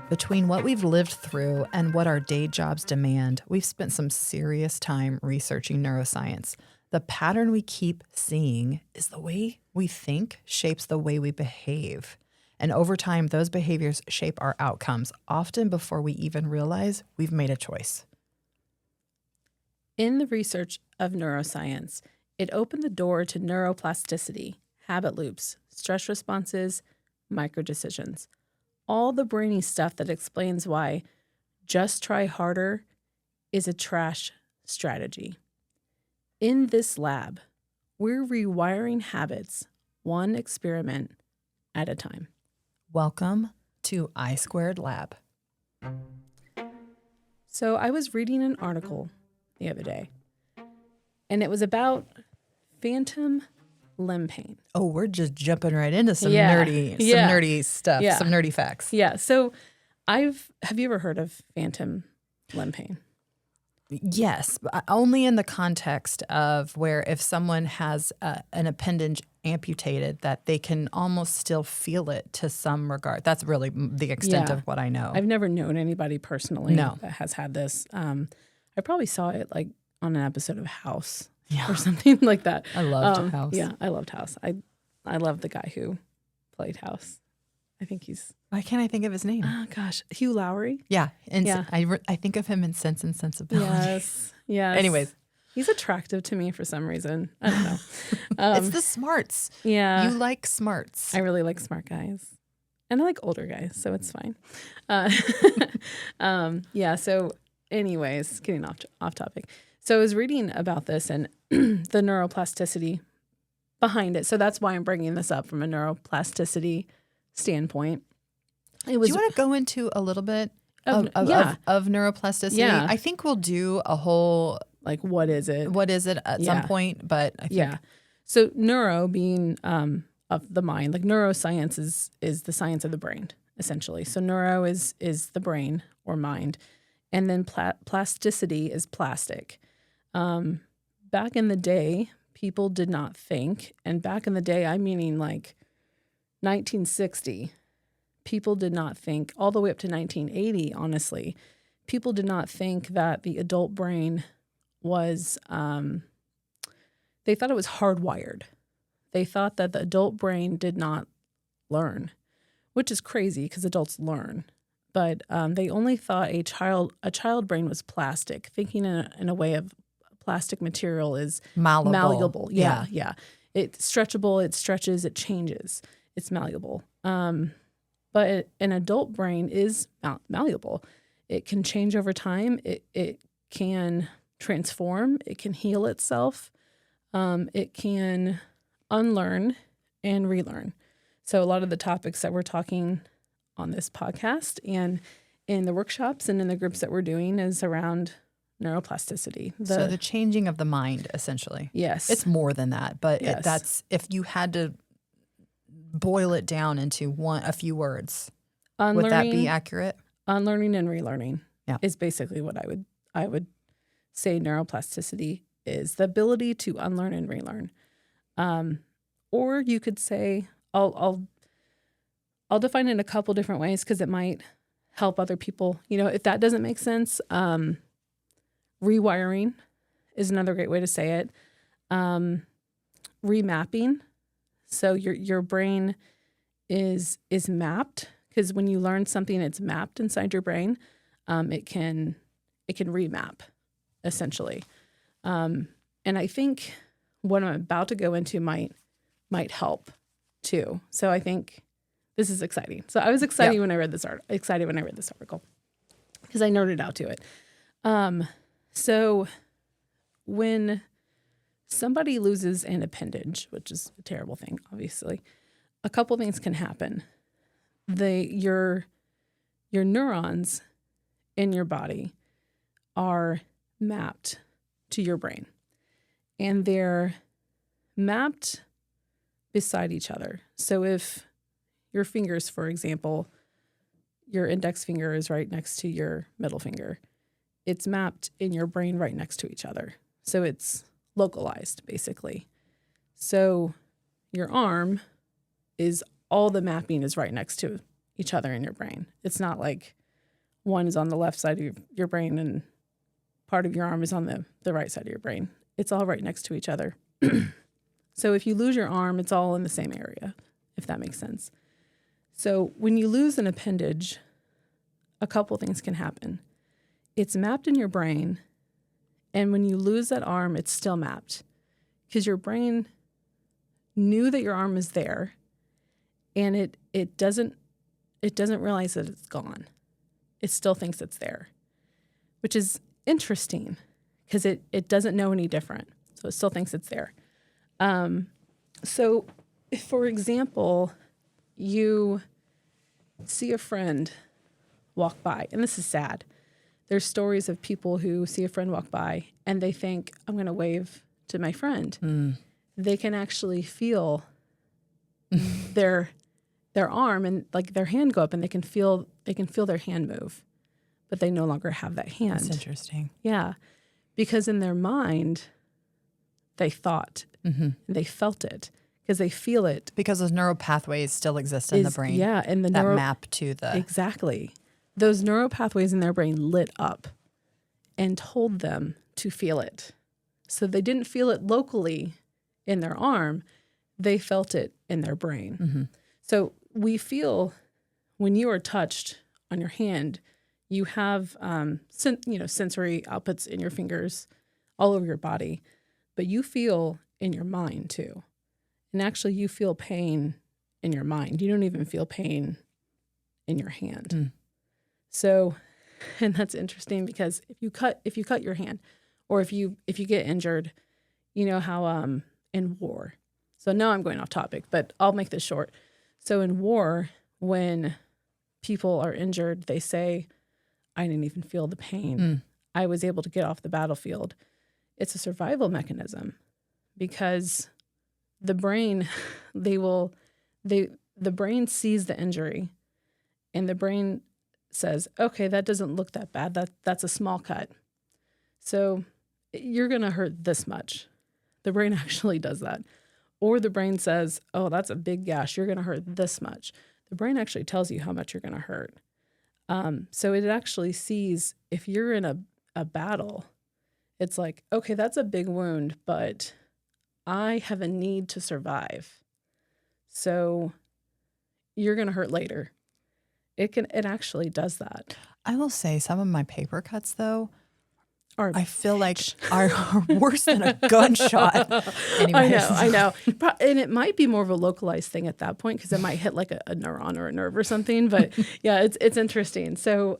Between what we've lived through and what our day jobs demand, we've spent some serious time researching neuroscience. The pattern we keep seeing is the way we think shapes the way we behave. And over time, those behaviors shape our outcomes, often before we even realize we've made a choice. In the research of neuroscience, it opened the door to neuroplasticity, habit loops, stress responses, microdecisions. All the brainy stuff that explains why just try harder is a trash strategy. In this lab, we're rewiring habits one experiment at a time. Welcome to I Squared Lab. So I was reading an article the other day, and it was about phantom limb pain. Oh, we're just jumping right into some nerdy stuff, some nerdy facts. Yeah. So have you ever heard of phantom limb pain? Yes, but only in the context of where if someone has an appendage amputated, that they can almost still feel it to some regard. That's really the extent of what I know. I've never known anybody personally that has had this. I probably saw it like on an episode of House or something like that. I loved House. Yeah, I loved House. I love the guy who played House. I think he's... Why can't I think of his name? Oh, gosh. Hugh Lowry? Yeah. I think of him in Sense and Sensibility. Yes. Anyways. He's attractive to me for some reason. I don't know. It's the smarts. Yeah. You like smarts. I really like smart guys. And I like older guys, so it's fine. So anyways, getting off topic. So I was reading about this and the neuroplasticity behind it. So that's why I'm bringing this up from a neuroplasticity standpoint. Do you want to go into a little bit of neuroplasticity? Yeah. I think we'll do a whole... Like, what is it? What is it at some point? But I think... Yeah. So neuro being of the mind, like neuroscience is the science of the brain, essentially. So neuro is the brain or mind. And then plasticity is plastic. Back in the day, people did not think, and back in the day, I'm meaning like 1960, people did not think, all the way up to 1980, honestly, people did not think that the adult brain was, they thought it was hardwired. They thought that the adult brain did not learn, which is crazy because adults learn. But they only thought a child brain was plastic, thinking in a way of plastic material is malleable. Yeah. It's stretchable, it stretches, it changes. It's malleable. But an adult brain is malleable. It can change over time. It can transform. It can heal itself. It can unlearn and relearn. So a lot of the topics that we're talking on this podcast and in the workshops and in the groups that we're doing is around neuroplasticity. So the changing of the mind, essentially. Yes. It's more than that, but Yes. that's if you had to boil it down into a few words, would that be accurate? Unlearning and relearning Yeah. is basically what I would say neuroplasticity is, the ability to unlearn and relearn. Or you could say, I'll define it in a couple different ways because it might help other people. You know, if that doesn't make sense, rewiring is another great way to say it. Remapping. So your brain is mapped, because when you learn something, it's mapped inside your brain. It can remap, essentially. And I think what I'm about to go into might help too. So I think this is exciting. So I was excited when I read this article because I nerded out to it. So when somebody loses an appendage, which is a terrible thing, obviously, a couple things can happen. Your neurons in your body are mapped to your brain, and they're mapped beside each other. So if your fingers, for example, your index finger is right next to your middle finger, it's mapped in your brain right next to each other. So it's localized, basically. So your arm is all the mapping is right next to each other in your brain. It's not like one is on the left side of your brain and part of your arm is on the right side of your brain. It's all right next to each other. So if you lose your arm, it's all in the same area, if that makes sense. So when you lose an appendage, a couple things can happen. It's mapped in your brain, and when you lose that arm, it's still mapped because your brain knew that your arm is there, and it doesn't realize that it's gone. It still thinks it's there, which is interesting because it doesn't know any different. So it still thinks it's there. So if, for example, you see a friend walk by, and this is sad. There's stories of people who see a friend walk by and they think, I'm going to wave to my friend. They can actually feel their arm and like their hand go up, and they can feel their hand move, but they no longer have that hand. That's interesting. Yeah, because in their mind, they thought they felt it because they feel it. Because those neural pathways still exist in the brain. Yeah, and the that map to the... Exactly. Those neural pathways in their brain lit up and told them to feel it. So they didn't feel it locally in their arm. They felt it in their brain. So we feel when you are touched on your hand, you have sensory outputs in your fingers all over your body, but you feel in your mind too. And actually you feel pain in your mind. You don't even feel pain in your hand. So, and that's interesting because if you cut your hand, or if you get injured, you know how in war. So now I'm going off topic, but I'll make this short. So in war, when people are injured, they say, I didn't even feel the pain. I was able to get off the battlefield. It's a survival mechanism because the brain, the brain sees the injury and the brain says, okay, that doesn't look that bad. That's a small cut. So you're going to hurt this much. The brain actually does that. Or the brain says, oh, that's a big gash. You're going to hurt this much. The brain actually tells you how much you're going to hurt. So it actually sees if you're in a battle, it's like, okay, that's a big wound, but I have a need to survive. So you're going to hurt later. It actually does that. I will say some of my paper cuts, though, I feel like are are worse than a gunshot. Anyways. I know. And it might be more of a localized thing at that point because it might hit like a neuron or a nerve or something. But yeah, it's interesting. So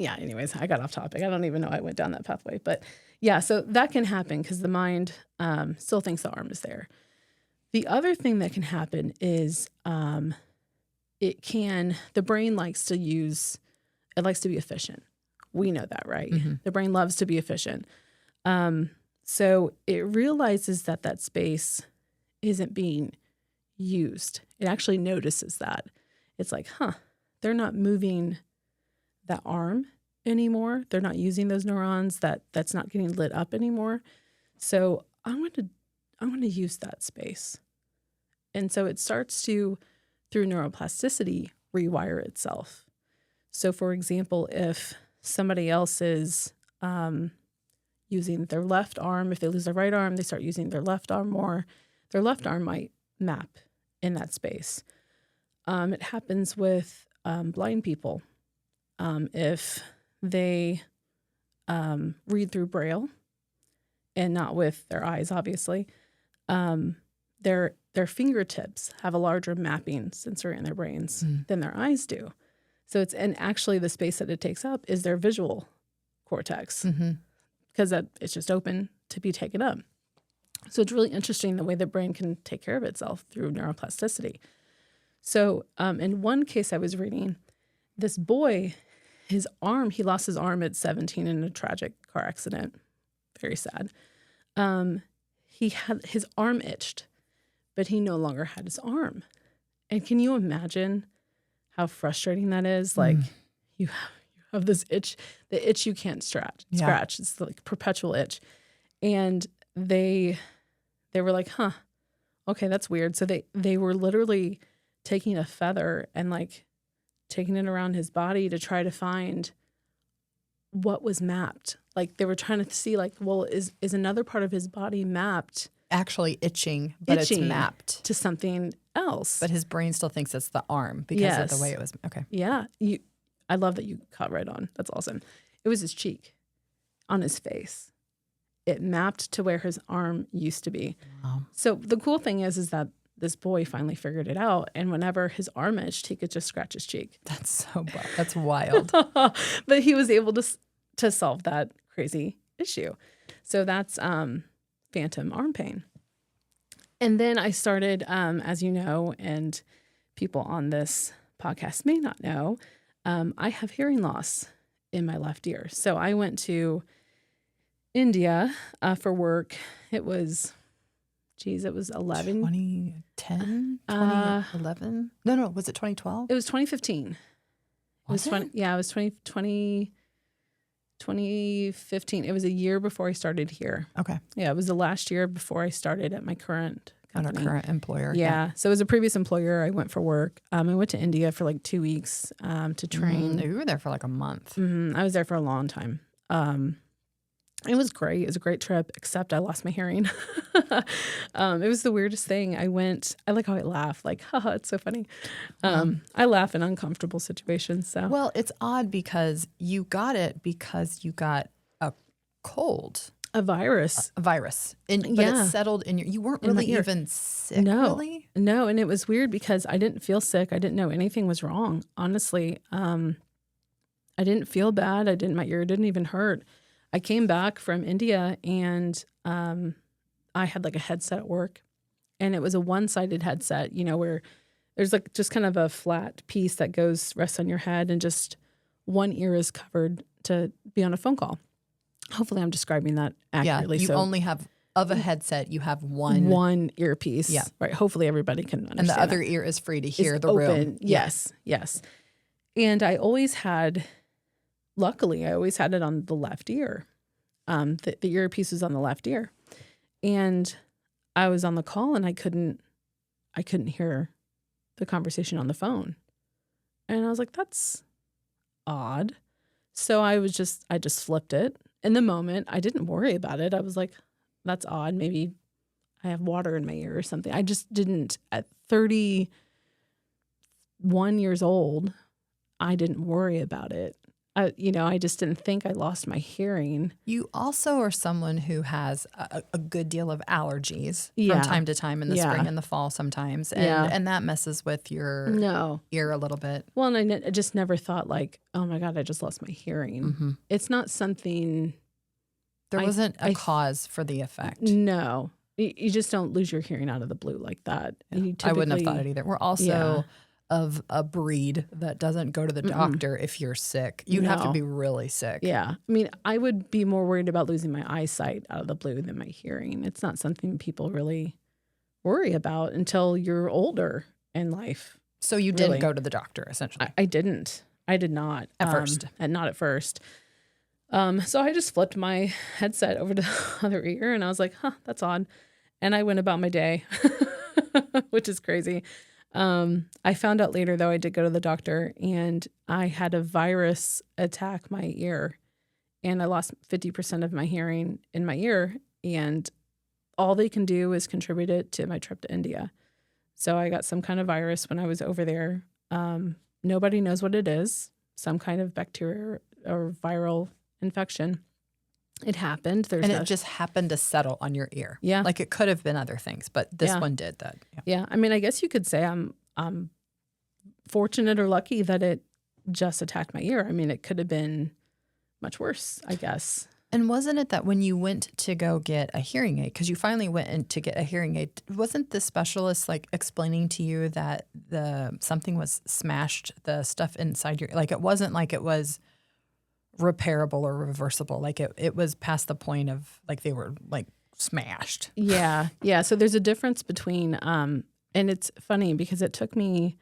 anyways, I got off topic. I don't even know I went down that pathway. But yeah, so that can happen because the mind still thinks the arm is there. The other thing that can happen is the brain likes to be efficient. We know that, right? The brain loves to be efficient. So it realizes that space isn't being used. It actually notices that. It's like, they're not moving that arm anymore. They're not using those neurons. That's not getting lit up anymore. So I want to use that space. And so it starts to, through neuroplasticity, rewire itself. So for example, if somebody else is using their left arm, if they lose their right arm, they start using their left arm more. Their left arm might map in that space. It happens with blind people. If they read through Braille, and not with their eyes, obviously, their fingertips have a larger mapping sensor in their brains than their eyes do. So and actually the space that it takes up is their visual cortex because it's just open to be taken up. So it's really interesting the way the brain can take care of itself through neuroplasticity. So in one case I was reading, this boy, he lost his arm at 17 in a tragic car accident. Very sad. He had his arm itched, but he no longer had his arm. And can you imagine how frustrating that is? Like you have this itch, the itch you can't scratch. It's like perpetual itch. And they were like, huh, okay, that's weird. So they were literally taking a feather and like taking it around his body to try to find what was mapped. Like they were trying to see like, well, is another part of his body mapped? Actually itching, but it's mapped to something else. But his brain still thinks it's the arm because of the way it was. Okay. Yeah. I love that you caught right on. That's awesome. It was his cheek on his face. It mapped to where his arm used to be. Wow. So the cool thing is that this boy finally figured it out. And whenever his arm itched, he could just scratch his cheek. That's wild. But he was able to solve that crazy issue. So that's phantom arm pain. And then I started, as you know, and people on this podcast may not know, I have hearing loss in my left ear. So I went to India for work. It was 11. 2010? 2011? No, was it 2012? It was 2015. Was it? It was 2015. It was a year before I started here. Okay. Yeah, it was the last year before I started at my current company. At our current employer. Yeah. So as a previous employer, I went for work. I went to India for like 2 weeks to train. You were there for like a month. I was there for a long time. It was great. It was a great trip, except I lost my hearing. It was the weirdest thing. I like how I laugh, like, haha, it's so funny. I laugh in uncomfortable situations. So well, it's odd because you got it because you got a cold. A virus. But it settled in you weren't really even sick, really? No, and it was weird because I didn't feel sick. I didn't know anything was wrong, honestly. I didn't feel bad. My ear didn't even hurt. I came back from India and I had like a headset at work, and it was a one-sided headset, where there's like just kind of a flat piece that rests on your head, and just one ear is covered to be on a phone call. Hopefully I'm describing that accurately. Yeah, you only have, of a headset, you have one earpiece. Yeah. Right. Hopefully everybody can understand. And the other ear is free to hear the open. room. Yes. Yes. And luckily I always had it on the left ear. The earpiece was on the left ear. And I was on the call and I couldn't hear the conversation on the phone. And I was like, that's odd. So I just flipped it. In the moment, I didn't worry about it. I was like, that's odd. Maybe I have water in my ear or something. I just didn't. At 31 years old, I didn't worry about it. I just didn't think I lost my hearing. You also are someone who has a good deal of allergies from time to time in the spring and the fall sometimes. And that messes with your ear a little bit. Well, and I just never thought like, oh my God, I just lost my hearing. Mm-hmm. It's not something. There wasn't a cause for the effect. No. You just don't lose your hearing out of the blue like that. Yeah. I wouldn't have thought it either. We're also of a breed that doesn't go to the doctor if you're sick. You'd have to be really sick. Yeah. I mean, I would be more worried about losing my eyesight out of the blue than my hearing. It's not something people really worry about until you're older in life. So you didn't go to the doctor, essentially? I didn't. I did not. At first? Not at first. So I just flipped my headset over to the other ear and I was like, that's odd. And I went about my day, which is crazy. I found out later, though, I did go to the doctor and I had a virus attack my ear and I lost 50% of my hearing in my ear. And all they can do is contribute it to my trip to India. So I got some kind of virus when I was over there. Nobody knows what it is, some kind of bacteria or viral infection. It happened. It just happened to settle on your ear. Yeah. Like it could have been other things, but this one did that. Yeah. I mean, I guess you could say I'm fortunate or lucky that it just attacked my ear. I mean, it could have been much worse, I guess. And wasn't it that when you went to go get a hearing aid, because you finally went in to get a hearing aid, wasn't the specialist like explaining to you that something was smashed, the stuff inside your, like it wasn't like it was repairable or reversible, like it was past the point of like they were like smashed. Yeah. So there's a difference between and it's funny because it took me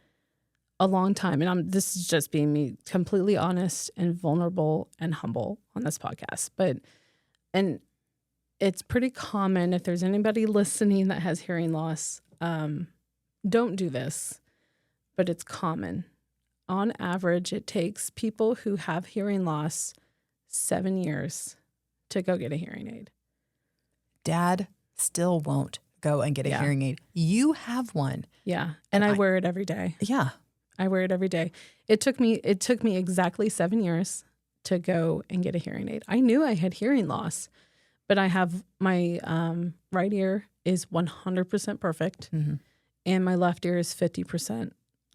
a long time, and this is just being me completely honest and vulnerable and humble on this podcast, and it's pretty common. If there's anybody listening that has hearing loss, don't do this, but it's common. On average, it takes people who have hearing loss 7 years to go get a hearing aid. Dad still won't go and get a hearing aid. You have one. Yeah. And I wear it every day. Yeah. I wear it every day. It took me exactly 7 years to go and get a hearing aid. I knew I had hearing loss, but I have my right ear is 100% perfect, and my left ear is 50%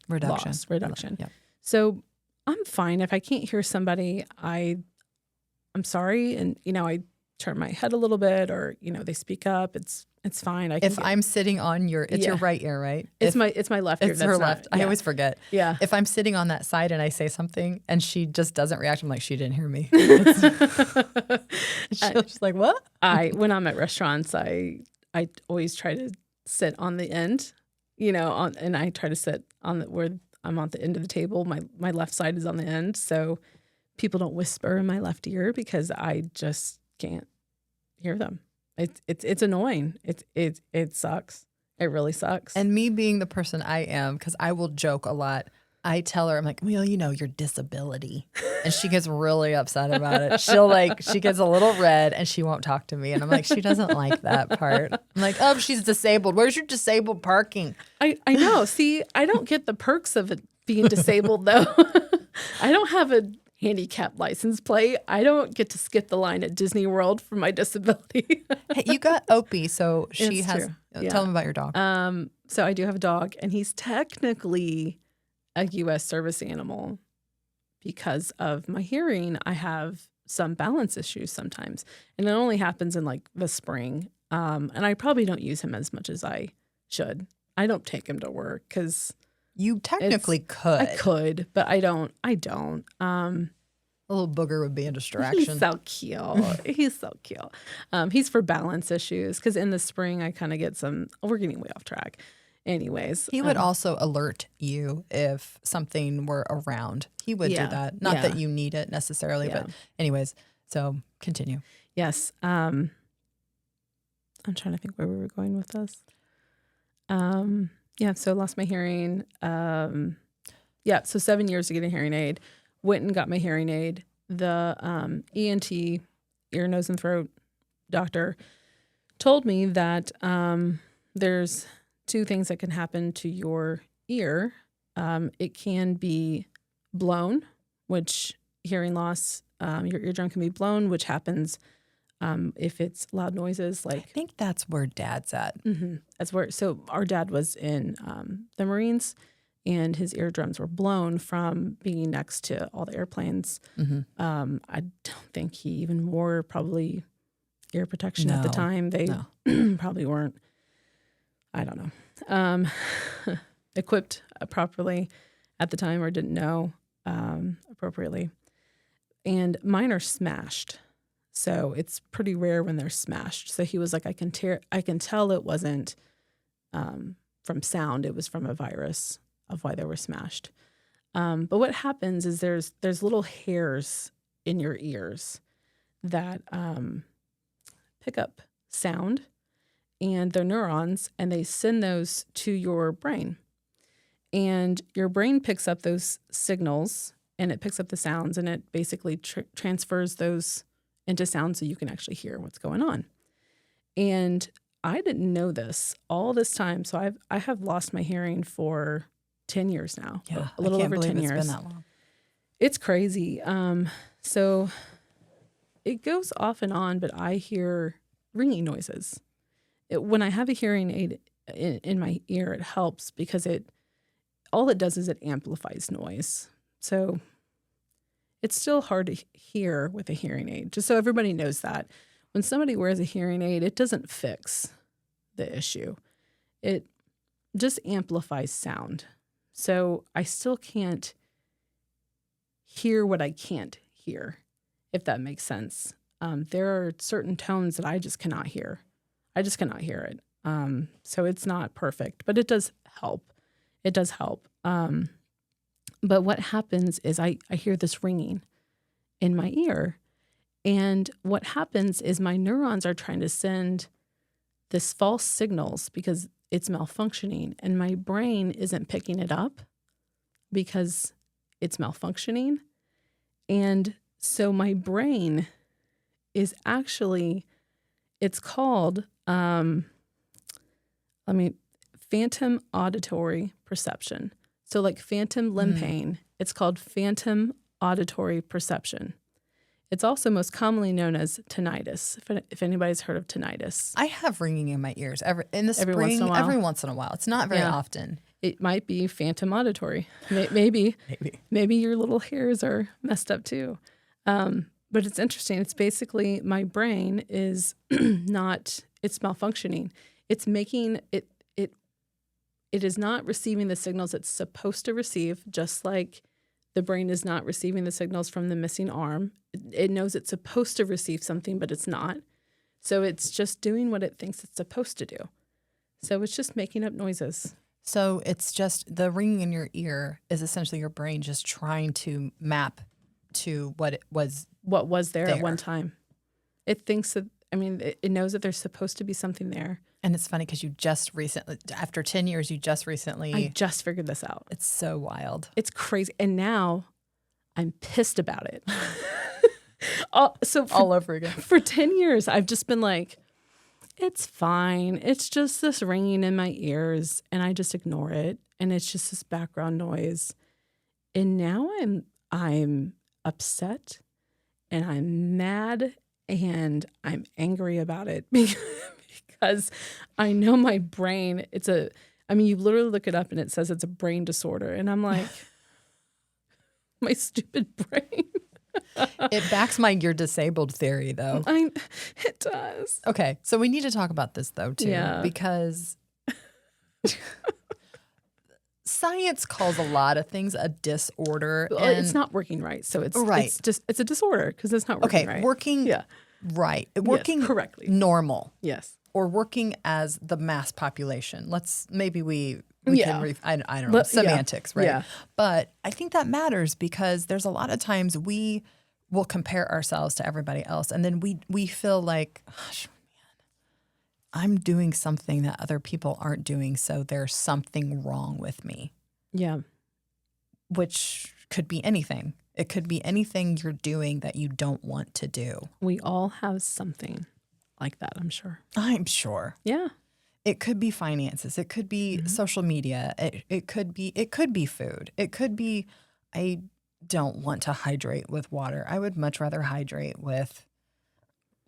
reduction. Yep. So I'm fine. If I can't hear somebody, I'm sorry, and I turn my head a little bit, or they speak up. It's fine. I'm sitting on your right ear, right? It's my left ear. It's her left. I always forget. Yeah. If I'm sitting on that side and I say something and she just doesn't react, I'm like, she didn't hear me. She's like, what? When I'm at restaurants, I always try to sit on the end, and I try to sit on where I'm on the end of the table. My left side is on the end, so people don't whisper in my left ear because I just can't hear them. It's annoying. It sucks. It really sucks. And me being the person I am, because I will joke a lot, I tell her, I'm like, well, your disability. And she gets really upset about it. She gets a little red and she won't talk to me. And I'm like, she doesn't like that part. I'm like, oh, she's disabled. Where's your disabled parking? I know. See, I don't get the perks of it being disabled, though. I don't have a handicap license plate. I don't get to skip the line at Disney World for my disability. Hey, you got Opie, so she it's has. True. Yeah. Tell them about your dog. So I do have a dog, and he's technically a U.S. service animal. Because of my hearing, I have some balance issues sometimes, and it only happens in like the spring. And I probably don't use him as much as I should. I don't take him to work because you technically could. I could, but I don't. A little booger would be a distraction. He's so cute. He's for balance issues because in the spring I kind of get some. We're getting way off track. Anyways, he would also alert you if something were around. He would do that. Not that you need it necessarily, but anyways. So continue. Yes. I'm trying to think where we were going with this. So lost my hearing. So 7 years to get a hearing aid. Went and got my hearing aid. The ENT, ear, nose, and throat doctor told me that there's two things that can happen to your ear. It can be blown, which hearing loss, your eardrum can be blown, which happens if it's loud noises. Like I think that's where Dad's at. Mm-hmm. That's where. So our dad was in the Marines, and his eardrums were blown from being next to all the airplanes. Mm-hmm. I don't think he even wore probably ear protection at the time. They probably weren't. I don't know, equipped properly at the time or didn't know appropriately. And mine are smashed. So it's pretty rare when they're smashed. So he was like, I can tell it wasn't from sound. It was from a virus of why they were smashed. But what happens is there's little hairs in your ears that pick up sound, and they're neurons, and they send those to your brain. And your brain picks up those signals, and it picks up the sounds, and it basically transfers those into sound so you can actually hear what's going on. And I didn't know this all this time. So I have lost my hearing for 10 years now. Yeah, a little over 10 years. It's been that long. It's crazy. So it goes off and on, but I hear ringing noises. When I have a hearing aid in my ear, it helps because all it does is it amplifies noise. So it's still hard to hear with a hearing aid, just so everybody knows that. When somebody wears a hearing aid, it doesn't fix the issue. It just amplifies sound. So I still can't hear what I can't hear, if that makes sense. There are certain tones that I just cannot hear. I just cannot hear it. So it's not perfect, but it does help. It does help. But what happens is I hear this ringing in my ear, And what happens is my neurons are trying to send this false signals because it's malfunctioning, and my brain isn't picking it up because it's malfunctioning. And so my brain is actually, it's called phantom auditory perception. So like phantom limb pain, it's called phantom auditory perception. It's also most commonly known as tinnitus, if anybody's heard of tinnitus. I have ringing in my ears every once in a while. It's not very often. It might be phantom auditory. Maybe your little hairs are messed up too. But it's interesting. It's basically my brain is it's malfunctioning. It's making it is not receiving the signals it's supposed to receive, just like the brain is not receiving the signals from the missing arm. It knows it's supposed to receive something, but it's not. So it's just doing what it thinks it's supposed to do. So it's just making up noises. So it's just the ringing in your ear is essentially your brain just trying to map to what was there at one time. It thinks that, it knows that there's supposed to be something there. And it's funny because you just recently, after 10 years, I just figured this out. It's so wild. It's crazy. And now I'm pissed about it. All over again. For 10 years, I've just been like, it's fine. It's just this ringing in my ears, and I just ignore it. And it's just this background noise. And now I'm upset, and I'm mad, and I'm angry about it because I know my brain, you literally look it up and it says it's a brain disorder. And I'm like, my stupid brain. It backs you're disabled theory, though. It does. Okay, so we need to talk about this, though, too, because science calls a lot of things a disorder. Well, it's not working right, so it's a disorder because it's not working right. Working correctly, normal. Yes. Or working as the mass population. We can, I don't know, semantics, right? Yeah. But I think that matters because there's a lot of times we will compare ourselves to everybody else. And then we feel like, gosh, man, I'm doing something that other people aren't doing. So there's something wrong with me. Yeah. Which could be anything. It could be anything you're doing that you don't want to do. We all have something like that, I'm sure. Yeah. It could be finances. It could be social media. It could be food. It could be, I don't want to hydrate with water. I would much rather hydrate with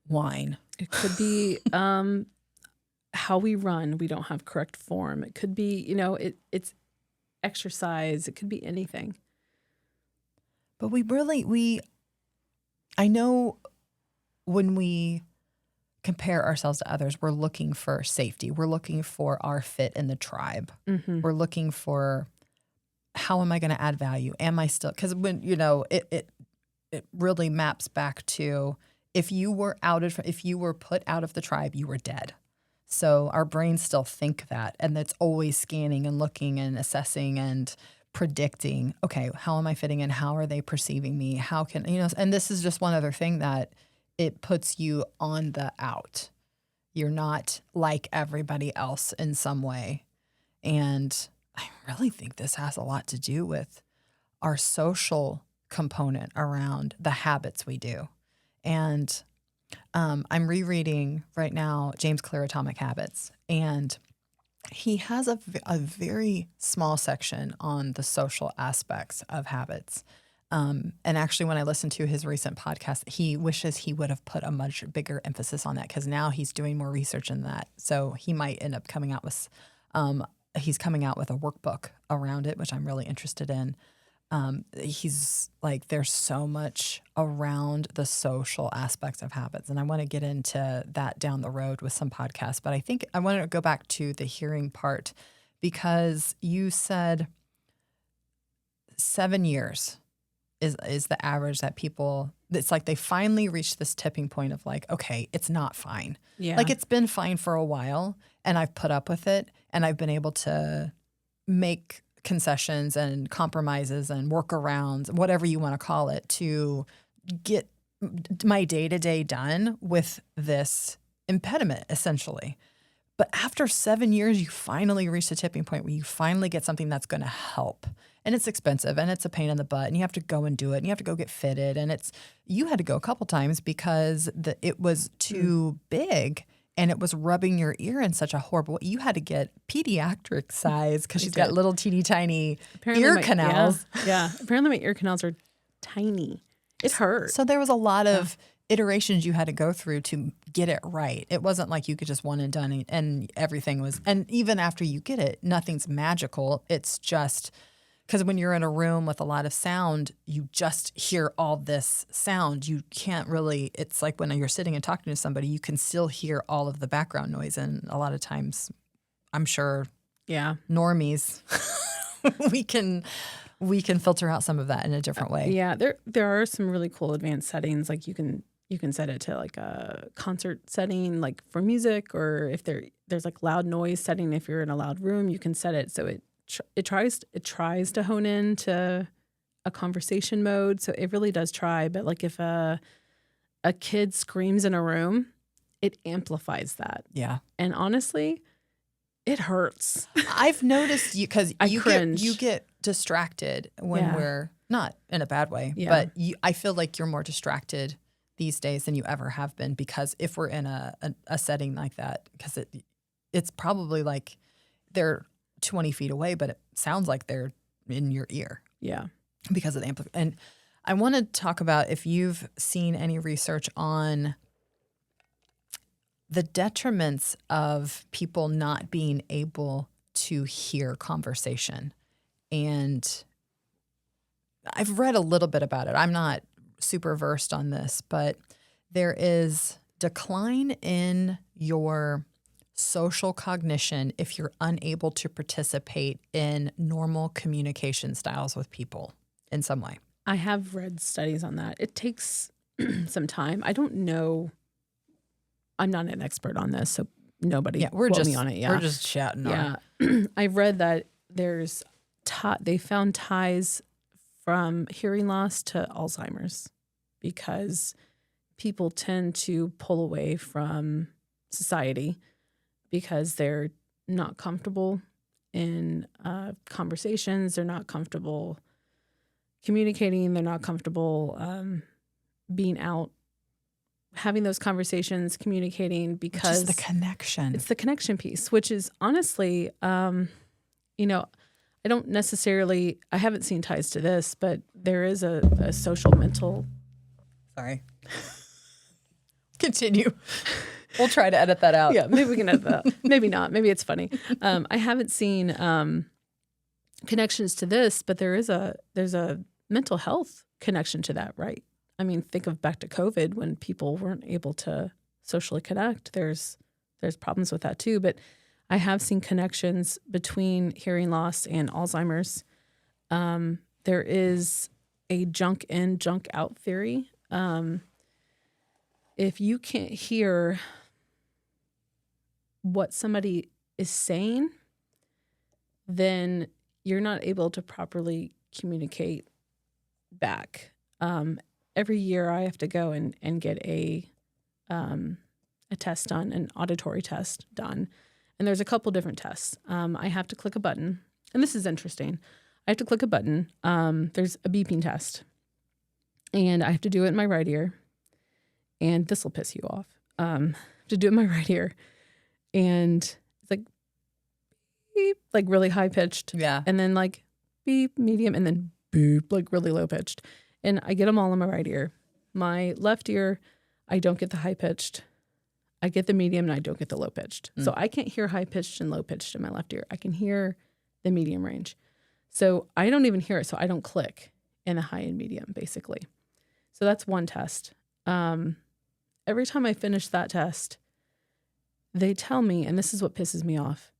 wine. It could be how we run. We don't have correct form. It could be, it's exercise. It could be anything. But I know when we compare ourselves to others, we're looking for safety. We're looking for our fit in the tribe. Mm-hmm. We're looking for, how am I going to add value? Am I still, because when, it really maps back to if you were put out of the tribe, you were dead. So our brains still think that, and it's always scanning and looking and assessing and predicting, okay, how am I fitting in? How are they perceiving me? How can, and this is just one other thing that it puts you on the out. You're not like everybody else in some way. And I really think this has a lot to do with our social component around the habits we do. And I'm rereading right now James Clear Atomic Habits, and he has a very small section on the social aspects of habits. And actually, when I listened to his recent podcast, he wishes he would have put a much bigger emphasis on that because now he's doing more research in that. So he might end up coming out with, he's coming out with a workbook around it, which I'm really interested in. He's like, there's so much around the social aspects of habits. And I want to get into that down the road with some podcasts. But I think I want to go back to the hearing part because you said 7 years is the average that people, it's like they finally reach this tipping point of like, okay, it's not fine. Yeah. Like it's been fine for a while and I've put up with it and I've been able to make concessions and compromises and workarounds, whatever you want to call it, to get my day-to-day done with this impediment, essentially. But after 7 years, you finally reach a tipping point where you finally get something that's going to help. And it's expensive and it's a pain in the butt and you have to go and do it and you have to go get fitted. And you had to go a couple times because it was too big and it was rubbing your ear in such a horrible way. You had to get pediatric size because she's got little teeny tiny ear canals. Yeah. Apparently my ear canals are tiny. It hurt. So there was a lot of iterations you had to go through to get it right. It wasn't like you could just one and done and everything was, and even after you get it, nothing's magical. It's just because when you're in a room with a lot of sound, you just hear all this sound. You can't really, it's like when you're sitting and talking to somebody, you can still hear all of the background noise. And a lot of times, I'm sure normies, we can filter out some of that in a different way. Yeah, there are some really cool advanced settings. Like you can set it to like a concert setting, like for music, or if there's like loud noise setting. If you're in a loud room, you can set it so it tries to hone in to a conversation mode. So it really does try. But like if a kid screams in a room, it amplifies that. Yeah, and honestly, it hurts. I've noticed you because cringe. You get distracted when we're not in a bad way, but I feel like you're more distracted these days than you ever have been because if we're in a setting like that, because it's probably like they're 20 feet away, but it sounds like they're in your ear. Yeah, because of the amplification. And I want to talk about if you've seen any research on the detriments of people not being able to hear conversation. And I've read a little bit about it. I'm not super versed on this, but there is decline in your social cognition if you're unable to participate in normal communication styles with people in some way. I have read studies on that. It takes some time. I don't know. I'm not an expert on this, so nobody quote me on it. Yeah, we're just chatting. Yeah, I've read that they found ties from hearing loss to Alzheimer's because people tend to pull away from society because they're not comfortable in conversations. They're not comfortable communicating. They're not comfortable being out, having those conversations, communicating because which is the connection. It's the connection piece, which is honestly, I haven't seen ties to this, but there is a social mental. Sorry. Continue. We'll try to edit that out. Yeah, maybe we can edit that out. Maybe not. Maybe it's funny. I haven't seen connections to this, but there's a mental health connection to that, right? I mean, think of back to COVID when people weren't able to socially connect. There's problems with that too. But I have seen connections between hearing loss and Alzheimer's. There is a junk in, junk out theory. If you can't hear what somebody is saying, then you're not able to properly communicate back. Every year I have to go and get a test done, an auditory test done. And there's a couple different tests. I have to click a button. And this is interesting. I have to click a button. There's a beeping test. And I have to do it in my right ear. And this will piss you off. I have to do it in my right ear. And it's like beep, like really high pitched. Yeah. And then like beep, medium, and then boop, like really low pitched. And I get them all in my right ear. My left ear, I don't get the high pitched. I get the medium and I don't get the low pitched. So I can't hear high pitched and low pitched in my left ear. I can hear the medium range. So I don't even hear it. So I don't click in the high and medium, basically. So that's one test. Every time I finish that test, they tell me, and this is what pisses me off,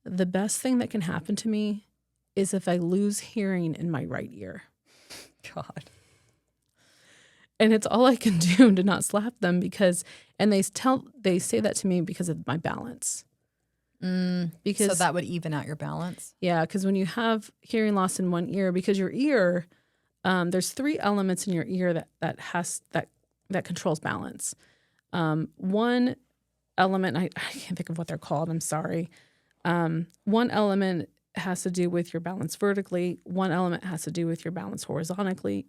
the best thing that can happen to me is if I lose hearing in my right ear. God. And it's all I can do to not slap them because, and they say that to me because of my balance. Because so that would even out your balance? Yeah, because when you have hearing loss in one ear, because your ear, there's 3 elements in your ear that controls balance. One element, I can't think of what they're called. I'm sorry. One element has to do with your balance vertically. One element has to do with your balance horizontally,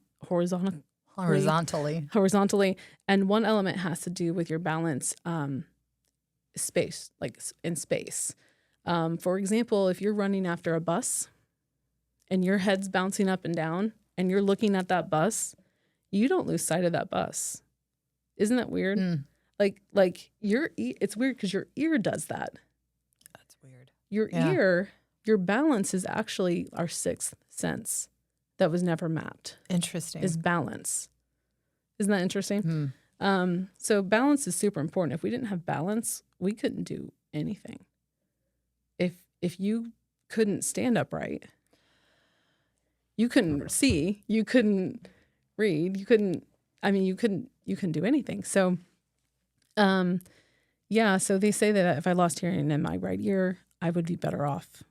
and one element has to do with your balance space, like in space. For example, if you're running after a bus and your head's bouncing up and down and you're looking at that bus, you don't lose sight of that bus. Isn't that weird? Like it's weird because your ear does that. That's weird. Your ear, your balance is actually our 6th sense that was never mapped. Interesting. Is balance. Isn't that interesting? So balance is super important. If we didn't have balance, we couldn't do anything. If you couldn't stand upright, you couldn't see, you couldn't read, you couldn't do anything. So, so they say that if I lost hearing in my right ear, I would be better off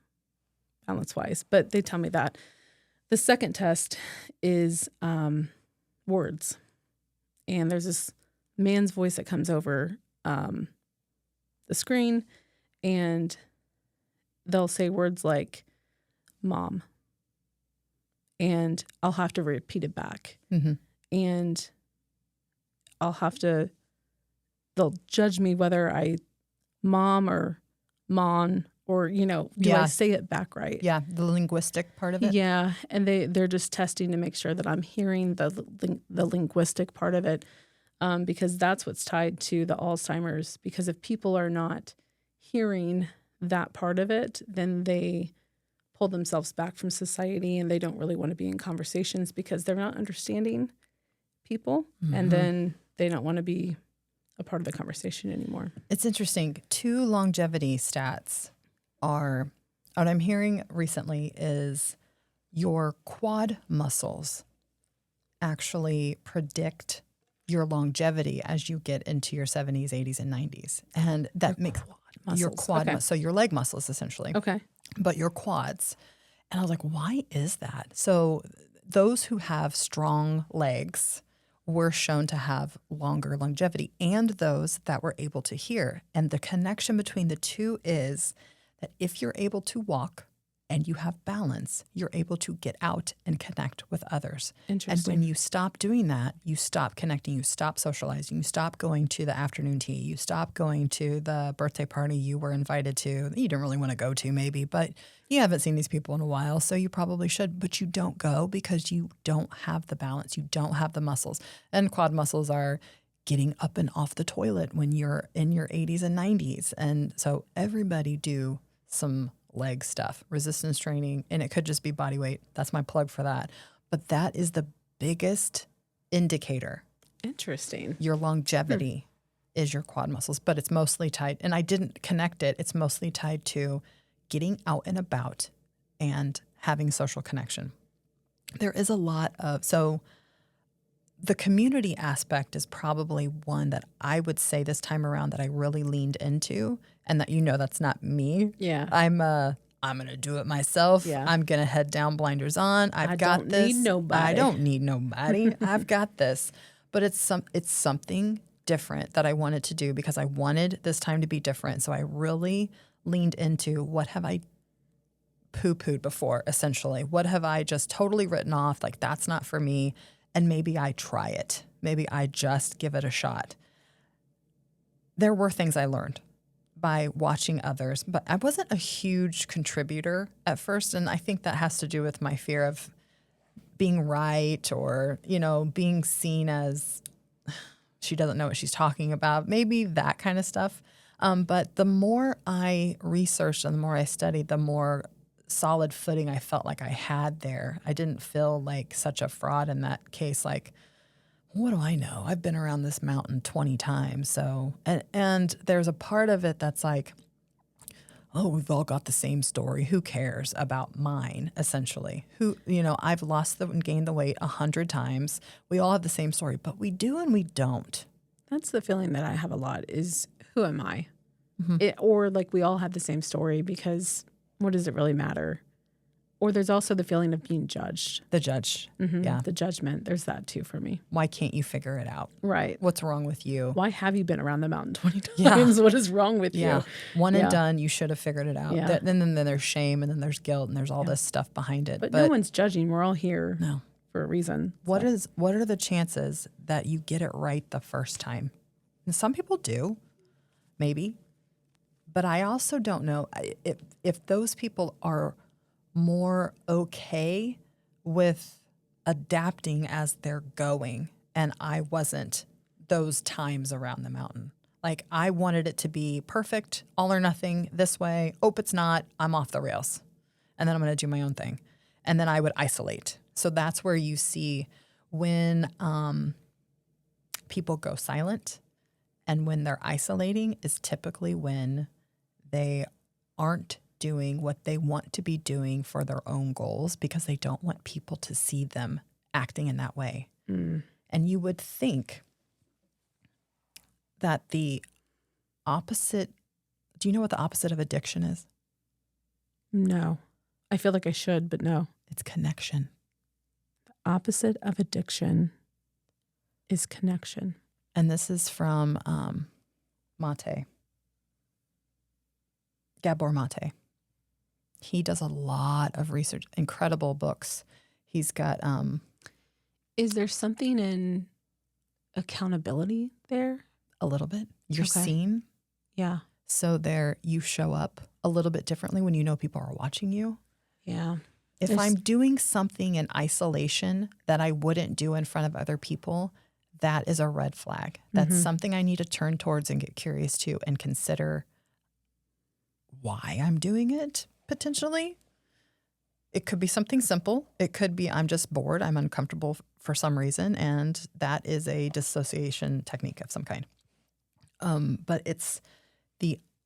balance-wise. But they tell me that. The second test is words. And there's this man's voice that comes over the screen, and they'll say words like mom. And I'll have to repeat it back. Mm-hmm. And they'll judge me whether I mom or mon or, do I say it back right? Yeah, the linguistic part of it. Yeah, and they're just testing to make sure that I'm hearing the linguistic part of it, because that's what's tied to the Alzheimer's. Because if people are not hearing that part of it, then they pull themselves back from society and they don't really want to be in conversations because they're not understanding people, and then they don't want to be a part of the conversation anymore. It's interesting. 2 longevity stats are, what I'm hearing recently is your quad muscles actually predict your longevity as you get into your 70s, 80s, and 90s. And that makes your quad, so your leg muscles essentially. Okay. But your quads. And I was like, why is that? So those who have strong legs were shown to have longer longevity, and those that were able to hear. And the connection between the two is that if you're able to walk and you have balance, you're able to get out and connect with others. Interesting. And when you stop doing that, you stop connecting, you stop socializing, you stop going to the afternoon tea, you stop going to the birthday party you were invited to, you didn't really want to go to maybe, but you haven't seen these people in a while, so you probably should, but you don't go because you don't have the balance, you don't have the muscles. And quad muscles are getting up and off the toilet when you're in your 80s and 90s. And so everybody do some leg stuff, resistance training, and it could just be body weight. That's my plug for that. But that is the biggest indicator. Interesting. Your longevity is your quad muscles, but it's mostly tied, and I didn't connect it, it's mostly tied to getting out and about and having social connection. There is a lot of, so the community aspect is probably one that I would say this time around that I really leaned into, and that that's not me. Yeah. I'm going to do it myself. Yeah. I'm going to head down, blinders on. I've got this. I don't need nobody. I've got this. But it's something different that I wanted to do because I wanted this time to be different. So I really leaned into what have I poo-pooed before, essentially? What have I just totally written off? Like, that's not for me. And maybe I try it. Maybe I just give it a shot. There were things I learned by watching others, but I wasn't a huge contributor at first. And I think that has to do with my fear of being right or, being seen as she doesn't know what she's talking about, maybe that kind of stuff. But the more I researched and the more I studied, the more solid footing I felt like I had there. I didn't feel like such a fraud in that case. Like, what do I know? I've been around this mountain 20 times. So, and there's a part of it that's like, oh, we've all got the same story. Who cares about mine, essentially? I've lost and gained the weight 100 times. We all have the same story, but we do and we don't. That's the feeling that I have a lot is, who am I? Mm-hmm. Or like we all have the same story because what does it really matter? Or there's also the feeling of being judged. The judge. Mm-hmm. Yeah. The judgment. There's that too for me. Why can't you figure it out? Right. What's wrong with you? Why have you been around the mountain 20 Yeah. times? What is wrong with Yeah. you? One and Yeah. done. You should have figured it out. Yeah. Then there's shame, and then there's guilt, and there's all this stuff behind it. But no one's judging. We're all here no. for a reason. What are the chances that you get it right the first time? And some people do, maybe. But I also don't know if those people are more okay with adapting as they're going. And I wasn't those times around the mountain. Like, I wanted it to be perfect, all or nothing, this way. Oh, it's not, I'm off the rails. And then I'm going to do my own thing. And then I would isolate. So that's where you see when people go silent and when they're isolating is typically when they aren't doing what they want to be doing for their own goals because they don't want people to see them acting in that way. Mm. And you would think that the opposite, do you know what the opposite of addiction is? No. I feel like I should, but no. It's connection. The opposite of addiction is connection. And this is from Mate. Gabor Mate. He does a lot of research, incredible books. He's got... Is there something in accountability there? a little bit. You're Okay. seen. Yeah. So there you show up a little bit differently when you know people are watching you. Yeah. If There's- I'm doing something in isolation that I wouldn't do in front of other people, that is a red flag. That's Mhm. something I need to turn towards and get curious to and consider why I'm doing it potentially. It could be something simple. It could be I'm just bored. I'm uncomfortable for some reason. And that is a dissociation technique of some kind. But it's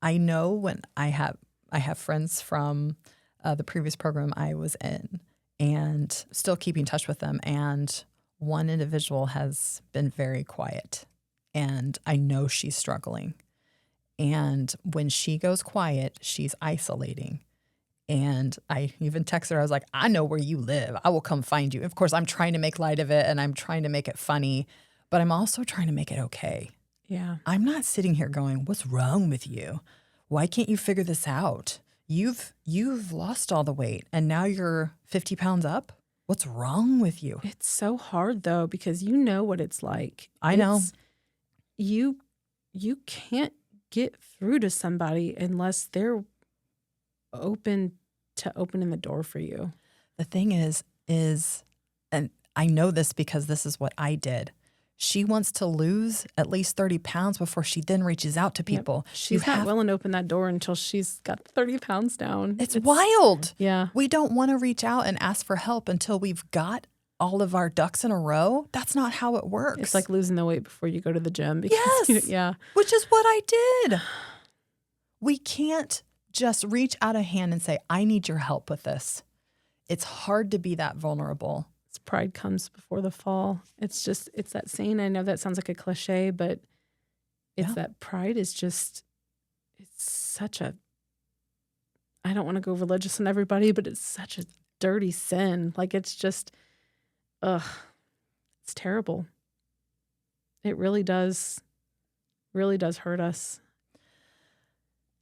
I know when I have friends from the previous program I was in and still keep in touch with them. And one individual has been very quiet and I know she's struggling. And when she goes quiet, she's isolating. And I even texted her, I was like, I know where you live. I will come find you. Of course, I'm trying to make light of it and I'm trying to make it funny, but I'm also trying to make it okay. Yeah. I'm not sitting here going, what's wrong with you? Why can't you figure this out? You've lost all the weight and now you're 50 pounds up. What's wrong with you? It's so hard though, because you know what it's like. I know. You can't get through to somebody unless they're open to opening the door for you. The thing is, and I know this because this is what I did. She wants to lose at least 30 pounds before she then reaches out to people. Yep. She's not willing to open that door until she's got 30 pounds down. It's wild. Yeah. We don't want to reach out and ask for help until we've got all of our ducks in a row. That's not how it works. It's like losing the weight before you go to the gym. Because, Yes. Yeah. Which is what I did. We can't just reach out a hand and say, I need your help with this. It's hard to be that vulnerable. Pride comes before the fall. It's that saying. I know that sounds like a cliche, but it's that pride is just, it's such a, I don't want to go religious on everybody, but it's such a dirty sin. Like it's just, it's terrible. It really does hurt us.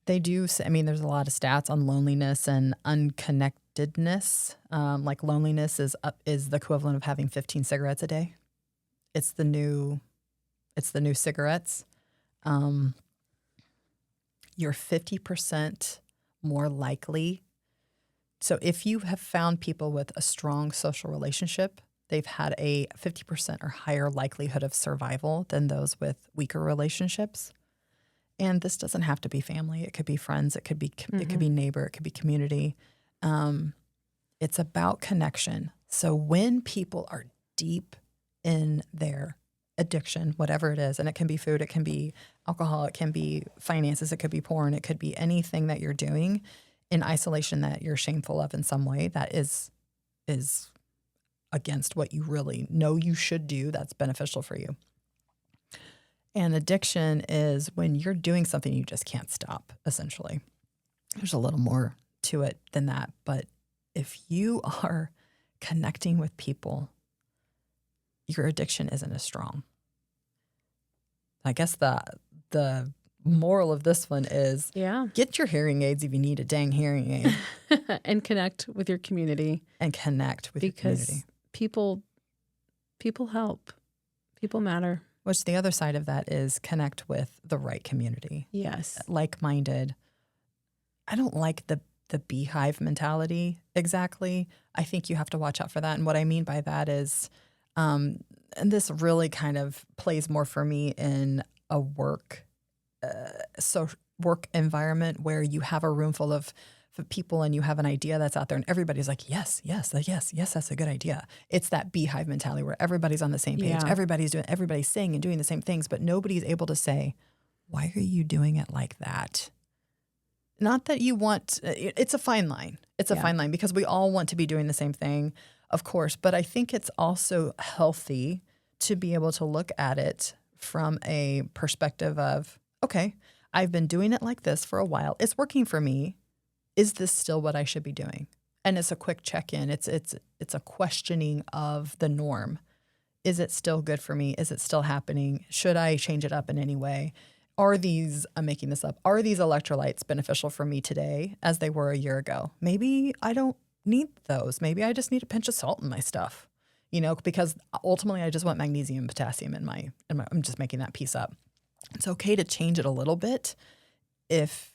They do. I mean, there's a lot of stats on loneliness and unconnectedness. Like loneliness is the equivalent of having 15 cigarettes a day. It's the new cigarettes. You're 50% more likely. So if you have found people with a strong social relationship, they've had a 50% or higher likelihood of survival than those with weaker relationships. And this doesn't have to be family. It could be friends. It could be neighbor. It could be community. It's about connection. So when people are deep in their addiction, whatever it is, and it can be food, it can be alcohol, it can be finances, it could be porn, it could be anything that you're doing in isolation that you're shameful of in some way that is against what you really know you should do that's beneficial for you. And addiction is when you're doing something you just can't stop, essentially. There's a little more to it than that, but if you are connecting with people, your addiction isn't as strong. I guess the moral of this one is get your hearing aids if you need a dang hearing aid. And connect with your community. And connect with your community. Because people help. People matter. Which the other side of that is connect with the right community. Yes. Like-minded. I don't like the beehive mentality exactly. I think you have to watch out for that. And what I mean by that is, and this really kind of plays more for me in a work environment where you have a room full of people and you have an idea that's out there and everybody's like, yes, that's a good idea. It's that beehive mentality where everybody's on the same page. Yeah. Everybody's saying and doing the same things, but nobody's able to say, why are you doing it like that? Not that you want, it's a fine line. It's a fine line because we all want to be doing the same thing, of course, but I think it's also healthy to be able to look at it from a perspective of, okay, I've been doing it like this for a while. It's working for me. Is this still what I should be doing? And it's a quick check-in. It's a questioning of the norm. Is it still good for me? Is it still happening? Should I change it up in any way? I'm making this up, are these electrolytes beneficial for me today as they were a year ago? Maybe I don't need those. Maybe I just need a pinch of salt in my stuff, because ultimately I just want magnesium and potassium in my, I'm just making that piece up. It's okay to change it a little bit if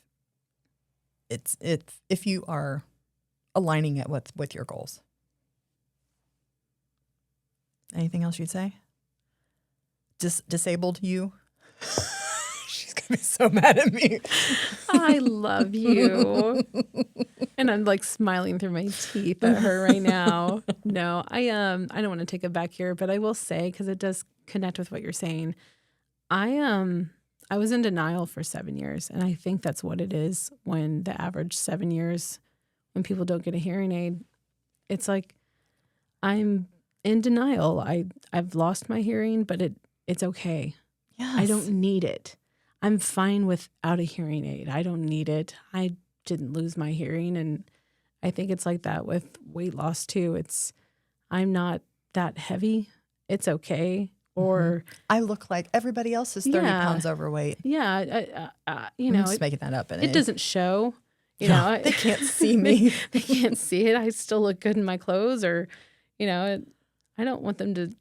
you are aligning it with your goals. Anything else you'd say? Disabled you? She's going to be so mad at me. I love you. And I'm like smiling through my teeth at her right now. No, I don't want to take it back here, but I will say, because it does connect with what you're saying. I was in denial for 7 years, and I think that's what it is when the average 7 years, when people don't get a hearing aid, it's like I'm in denial. I've lost my hearing, but it's okay. Yes. I don't need it. I'm fine without a hearing aid. I don't need it. I didn't lose my hearing, and I think it's like that with weight loss too. I'm not that heavy. It's okay. Or I look like everybody else is 30 pounds overweight. Yeah, I'm just making that up. It doesn't show. They can't see me. They can't see it. I still look good in my clothes, or, I don't want them to.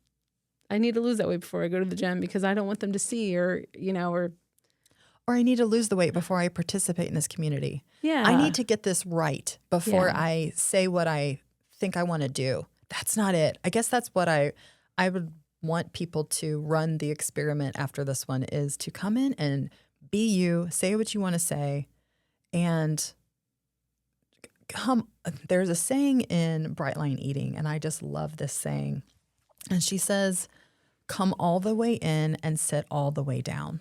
I need to lose that weight before I go to the gym because I don't want them to see, or I need to lose the weight before I participate in this community. Yeah, I need to get this right before I say what I think I want to do. That's not it. I guess that's what I would want people to run the experiment after this one, is to come in and be you, say what you want to say, and there's a saying in Bright Line Eating, and I just love this saying. And she says, come all the way in and sit all the way down.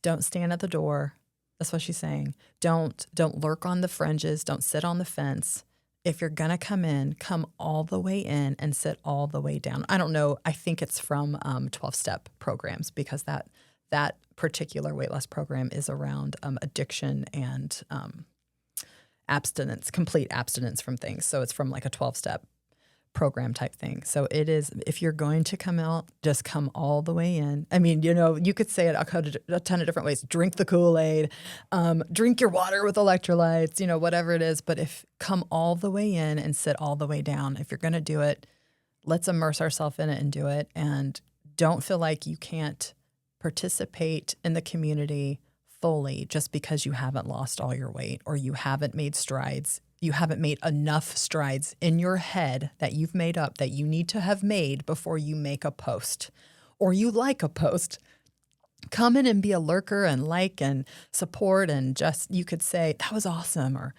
Don't stand at the door. That's what she's saying. Don't lurk on the fringes. Don't sit on the fence. If you're going to come in, come all the way in and sit all the way down. I don't know. I think it's from 12-step programs, because that particular weight loss program is around addiction and abstinence, complete abstinence from things. So it's from like a 12-step program type thing. So it is, if you're going to come out, just come all the way in. I mean, you could say it a ton of different ways. Drink the Kool-Aid, drink your water with electrolytes, whatever it is. But come all the way in and sit all the way down. If you're going to do it, let's immerse ourselves in it and do it. And don't feel like you can't participate in the community fully just because you haven't lost all your weight, or you haven't made strides. You haven't made enough strides in your head that you've made up that you need to have made before you make a post, or you like a post. Come in and be a lurker and like and support, and just, you could say, that was awesome. Or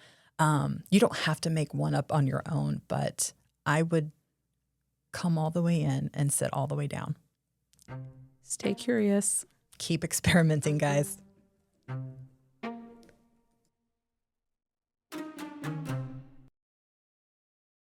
you don't have to make one up on your own, but I would come all the way in and sit all the way down. Stay curious. Keep experimenting, guys.